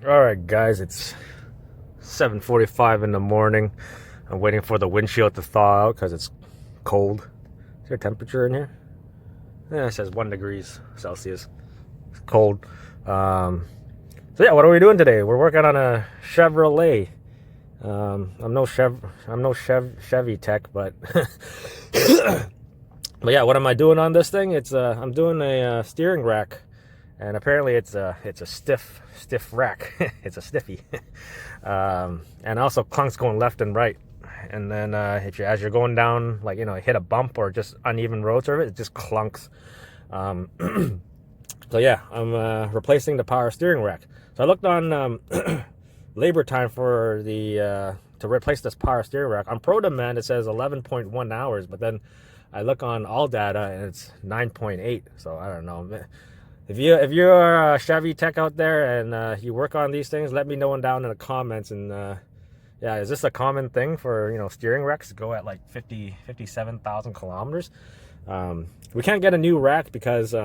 Alright guys, it's 7:45 in the morning. I'm waiting for the windshield to thaw out because it's cold. Is there a temperature in here? Yeah, it says 1 degrees Celsius. It's cold. Um, so yeah, what are we doing today? We're working on a Chevrolet. I'm no Chevy tech, but but yeah, what am I doing on this thing? I'm doing a steering rack, and apparently it's a stiff rack. It's a stiffy, and also clunks going left and right. And then as you're going down, like hit a bump or just uneven road surface, it just clunks. Um, so yeah, I'm replacing the power steering rack. So I looked on labor time for the to replace this power steering rack. On Pro Demand it says 11.1 hours, but then I look on all data and it's 9.8. So I don't know. If you're a Chevy tech out there and you work on these things, let me know down in the comments. And yeah, is this a common thing for steering racks to go at like 57,000 kilometers? We can't get a new rack because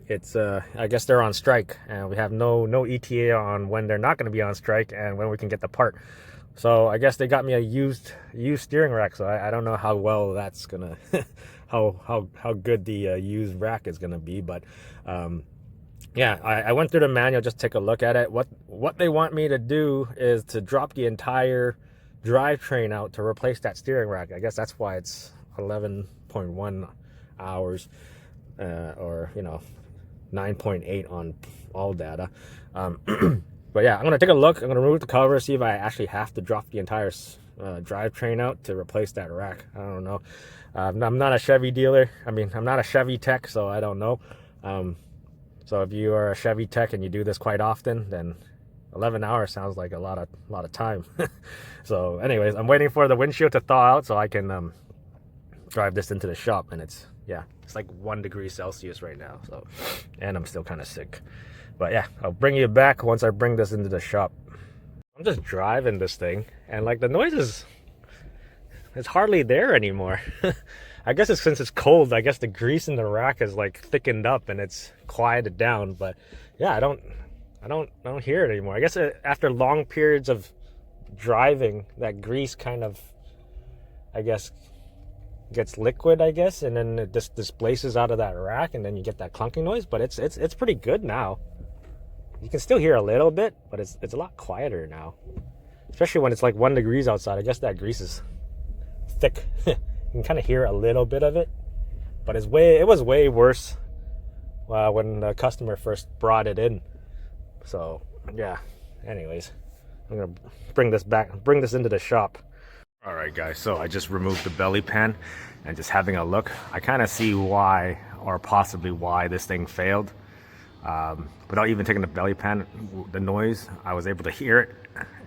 it's I guess they're on strike, and we have no ETA on when they're not going to be on strike and when we can get the part. So I guess they got me a used steering rack. So I don't know how well that's gonna how good the used rack is gonna be. But yeah, I went through the manual just to take a look at it. What they want me to do is to drop the entire drivetrain out to replace that steering rack. I guess that's why it's 11.1 hours, or 9.8 on all data. But yeah, I'm gonna take a look. I'm gonna remove the cover, see if I actually have to drop the entire drivetrain out to replace that rack. I don't know. I'm not a Chevy dealer. I mean, I'm not a Chevy tech, so I don't know. So if you are a Chevy tech and you do this quite often, then 11 hours sounds like a lot of time. So anyways, I'm waiting for the windshield to thaw out so I can drive this into the shop. And it's like 1 degree Celsius right now. So, and I'm still kind of sick. But yeah, I'll bring you back once I bring this into the shop. I'm just driving this thing, and like the noise it's hardly there anymore. I guess it's since it's cold. I guess the grease in the rack is like thickened up and it's quieted down. But yeah, I don't hear it anymore. I guess after long periods of driving, that grease kind of, I guess, gets liquid, I guess, and then it just displaces out of that rack, and then you get that clunking noise. But it's pretty good now. You can still hear a little bit, but it's a lot quieter now, especially when it's like 1 degrees outside. I guess that grease is thick. You can kind of hear a little bit of it, but it was way worse when the customer first brought it in. So yeah, anyways, I'm gonna bring this into the shop. All right guys, so I just removed the belly pan, and just having a look, I kind of see why, or possibly why, this thing failed. Without even taking the belly pan, the noise, I was able to hear it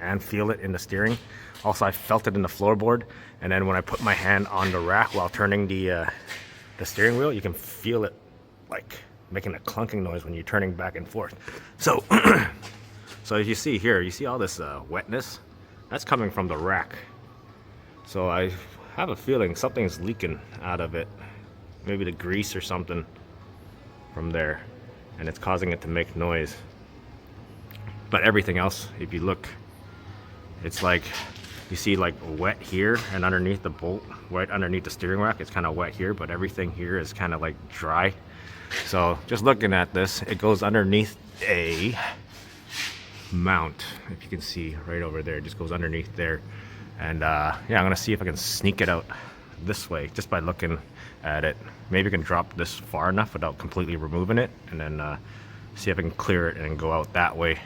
and feel it in the steering. Also, I felt it in the floorboard, and then when I put my hand on the rack while turning the steering wheel, you can feel it like making a clunking noise when you're turning back and forth. So so as you see here, you see all this wetness that's coming from the rack. So I have a feeling something's leaking out of it, maybe the grease or something from there, and it's causing it to make noise. But everything else, if you look, it's like you see like wet here, and underneath the bolt, right underneath the steering rack, it's kind of wet here, but everything here is kind of like dry. So just looking at this, it goes underneath a mount. If you can see right over there, it just goes underneath there. And yeah, I'm gonna see if I can sneak it out this way just by looking at it. Maybe I can drop this far enough without completely removing it, and then see if I can clear it and go out that way.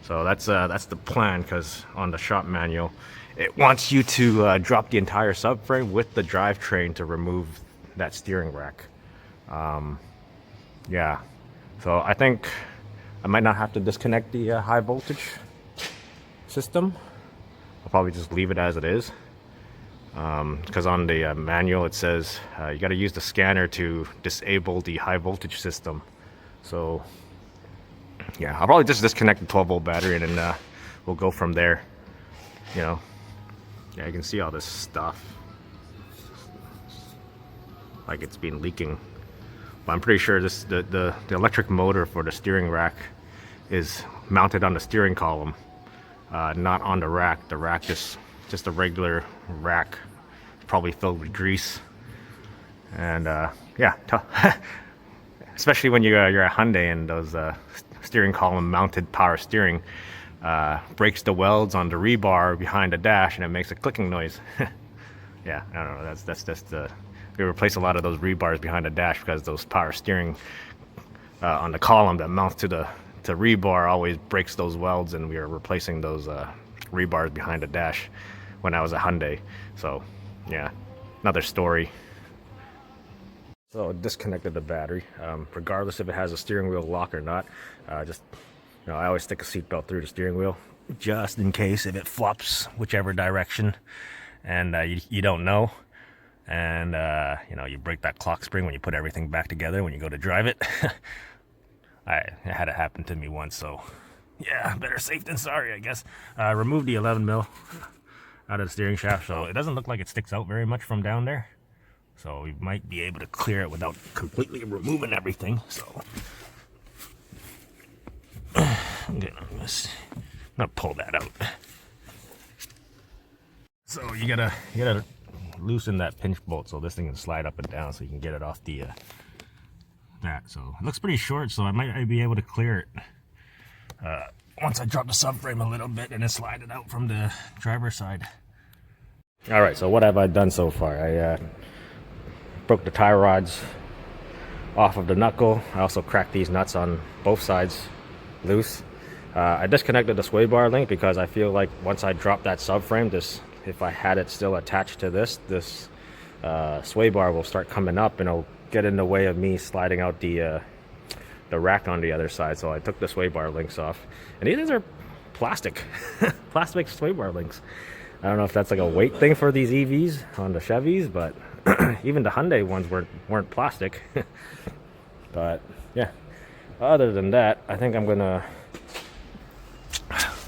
So that's the plan, because on the shop manual it wants you to drop the entire subframe with the drivetrain to remove that steering rack. Yeah, so I think I might not have to disconnect the high voltage system. I'll probably just leave it as it is, because on the manual it says you got to use the scanner to disable the high voltage system. So yeah, I'll probably just disconnect the 12-volt battery, and then we'll go from there. Yeah, you can see all this stuff like it's been leaking, but I'm pretty sure the electric motor for the steering rack is mounted on the steering column, not on the rack. The rack just a regular rack, probably filled with grease. And yeah, especially when you're a Hyundai and those steering column mounted power steering breaks the welds on the rebar behind the dash, and it makes a clicking noise. Yeah, I don't know. That's just we replace a lot of those rebars behind the dash because those power steering on the column that mounts to the rebar always breaks those welds, and we are replacing those rebars behind the dash when I was a Hyundai. So yeah, another story. So disconnected the battery, regardless if it has a steering wheel lock or not. Just, you know, I always stick a seatbelt through the steering wheel just in case if it flops whichever direction, and you don't know, and you know, you break that clock spring when you put everything back together when you go to drive it. I had it happen to me once, so yeah, better safe than sorry, I guess. Remove the 11 mil out of the steering shaft, so it doesn't look like it sticks out very much from down there. So we might be able to clear it without completely removing everything. So I'm gonna pull that out. So you gotta loosen that pinch bolt so this thing can slide up and down, so you can get it off the that. So it looks pretty short, so I might be able to clear it once I drop the subframe a little bit and then slide it out from the driver's side. All right, so what have I done so far? I broke the tie rods off of the knuckle. I also cracked these nuts on both sides loose. I disconnected the sway bar link because I feel like once I drop that subframe, if I had it still attached to this sway bar will start coming up and it'll get in the way of me sliding out the rack on the other side. So I took the sway bar links off, and these are plastic plastic sway bar links. I don't know if that's like a weight thing for these EVs on the Chevys, but even the Hyundai ones weren't plastic. But yeah, other than that, I think I'm gonna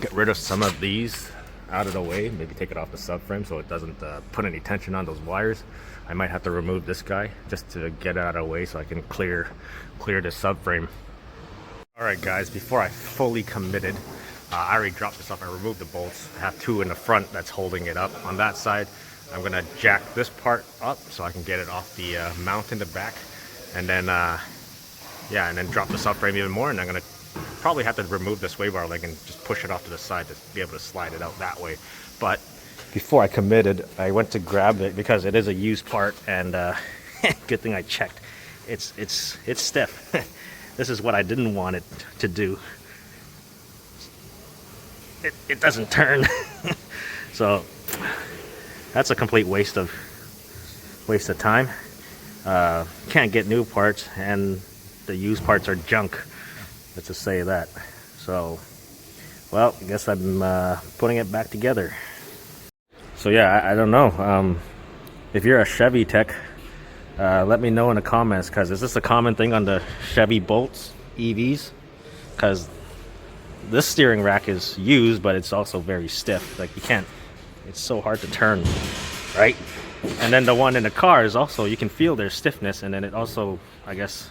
get rid of some of these out of the way, maybe take it off the subframe so it doesn't put any tension on those wires. I might have to remove this guy just to get it out of the way so I can clear this subframe. All right guys, before I fully committed, I already dropped this off. I removed the bolts. I have two in the front that's holding it up. On that side, I'm gonna jack this part up so I can get it off the mount in the back, and then yeah, and then drop the subframe even more, and I'm gonna probably have to remove the sway bar leg and just push it off to the side to be able to slide it out that way. But before I committed, I went to grab it because it is a used part, and good thing I checked. It's stiff. This is what I didn't want it to do. It doesn't turn. So that's a complete waste of time. Can't get new parts, and the used parts are junk. Let's just say that. So, well, I guess I'm putting it back together. So yeah, I don't know. If you're a Chevy tech, let me know in the comments, because is this a common thing on the Chevy Bolts EVs? Because this steering rack is used, but it's also very stiff. Like, you can't, it's so hard to turn, right? And then the one in the car is also, you can feel their stiffness, and then it also, I guess,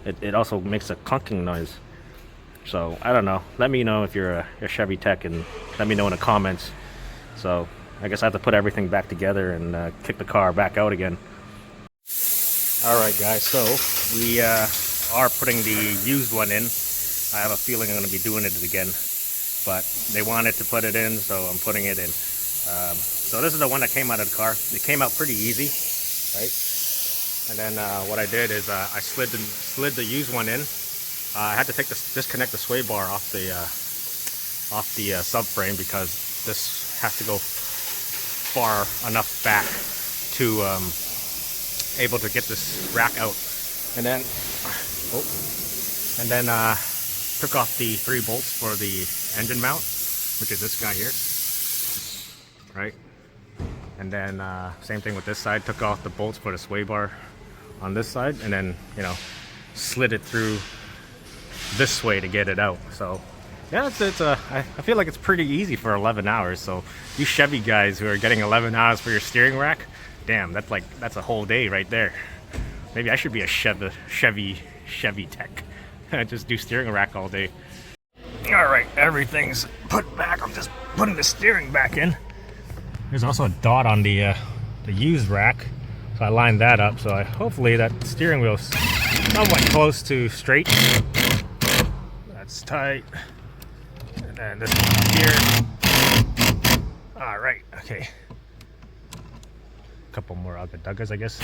it also makes a clunking noise. So I don't know. Let me know if you're a Chevy tech, and let me know in the comments. So I guess I have to put everything back together and kick the car back out again. All right guys, so we are putting the used one in. I have a feeling I'm going to be doing it again, but they wanted to put it in, so I'm putting it in. So this is the one that came out of the car. It came out pretty easy, right? And then what I did is I slid the used one in. I had to disconnect the sway bar off the subframe, because this has to go far enough back to able to get this rack out. And then took off the 3 bolts for the engine mount, which is this guy here, right? And then same thing with this side, took off the bolts for the sway bar on this side, and then, you know, slid it through this way to get it out. So yeah, I feel like it's pretty easy for 11 hours. So you Chevy guys who are getting 11 hours for your steering rack, damn, that's a whole day right there. Maybe I should be a Chevy tech. Just do steering rack all day. All right, everything's put back. I'm just putting the steering back in. There's also a dot on the used rack, so I lined that up. So hopefully that steering wheel's somewhat close to straight. That's tight. And then this one up here. All right, okay. A couple more ugga-duggas, I guess.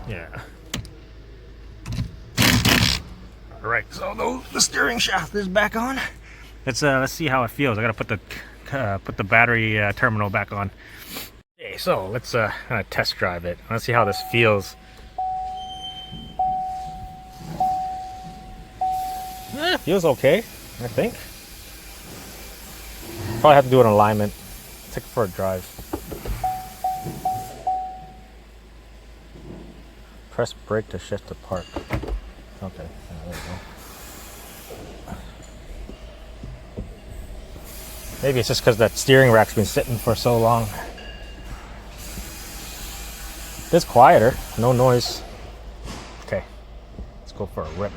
Yeah. All right, so the steering shaft is back on. Let's see how it feels. I gotta put the battery terminal back on. Okay, so let's test drive it. Let's see how this feels. Feels okay, I think. Probably have to do an alignment. Take it for a drive. Press brake to shift to park. Okay, there we go. Maybe it's just because that steering rack's been sitting for so long. It's quieter, no noise. Okay, let's go for a rip.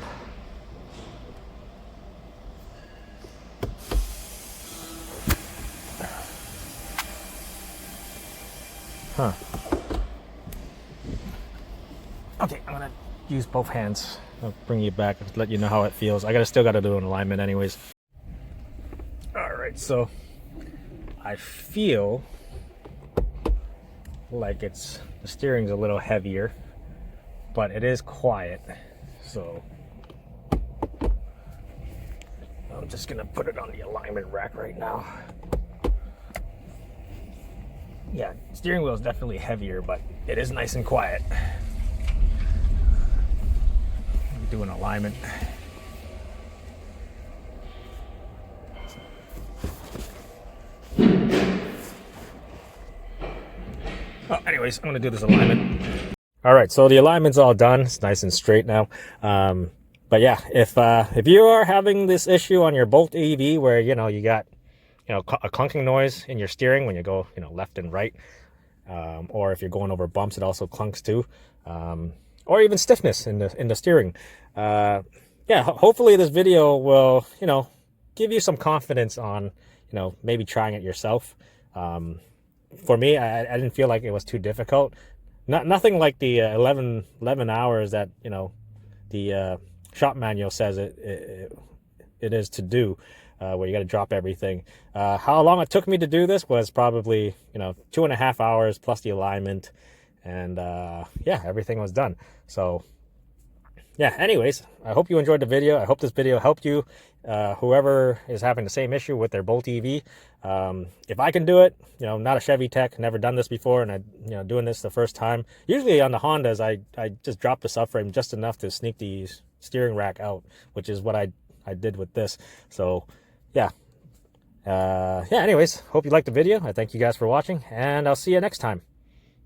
Huh. Okay, I'm gonna use both hands. I'll bring you back and let you know how it feels. Still gotta do an alignment anyways. All right, so I feel like the steering's a little heavier, but it is quiet. So I'm just gonna put it on the alignment rack right now. Yeah, steering wheel is definitely heavier, but it is nice and quiet. Do an alignment. Well, anyways, I'm gonna do this alignment. All right, so the alignment's all done. It's nice and straight now. But yeah, if you are having this issue on your Bolt EV where you got a clunking noise in your steering when you go left and right, or if you're going over bumps, it also clunks too, or even stiffness in the steering. Yeah, hopefully this video will give you some confidence on maybe trying it yourself. For me, I didn't feel like it was too difficult. Nothing like the 11 hours that the shop manual says it is to do, where you got to drop everything. How long it took me to do this was probably 2.5 hours plus the alignment, and yeah, everything was done. So yeah, anyways, I hope you enjoyed the video. I hope this video helped you, whoever is having the same issue with their Bolt EV. If I can do it, not a Chevy tech, never done this before, and I doing this the first time. Usually on the Hondas, I just drop the subframe just enough to sneak the steering rack out, which is what I did with this. So yeah. Yeah, anyways, hope you liked the video. I thank you guys for watching, and I'll see you next time.